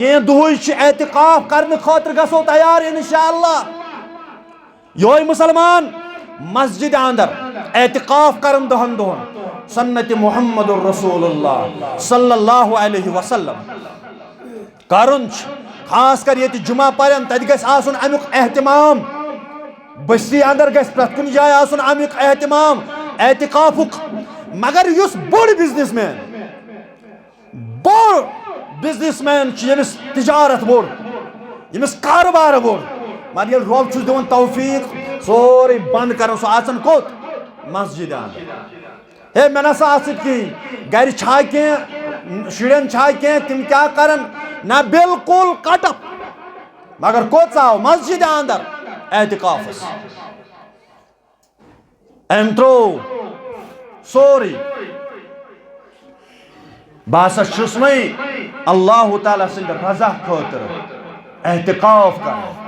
یہ دہوئی اعتقاف کرنے خاطر گسو تیار انشاءاللہ. یہ مسلمان مسجد اندر اعتقاف کرن دہن دہن سنت محمد الرسول اللہ صلی اللہ علیہ وسلم کرن خاص کر یہ جمعہ پڑھن تت گژھِ آسن امیُک اہتمام. بستی اندر گژھِ پرٛٮ۪تھ کُنہِ جایہِ آسن امیُک اہتمام اعتقافُک. مگر یُس بوڑ بزنس مین بوڑ بزنس مین یمس تجارت بوڑ یمس کاروبار بوڑ مگر ییٚلہِ رۄب چھُس دِوان توفیق سورُے بند کران سُہ اژان کوٚت مسجد اندر. ہے مےٚ نسا اتھ سۭتۍ کِہیٖنۍ گرِ چھا کینٛہہ شُرٮ۪ن چھا کینٛہہ تِم کیٛاہ کرن نہ بالکل کٹ اپ. مگر کوٚت ژاو مسجد اندر اعتقافس. أمۍ ترٛوو سورُے. بہٕ ہسا چھُس وۄنۍ اللہ تعالیٰ سٕنٛدِ رضا خٲطرٕ احتکاف کران.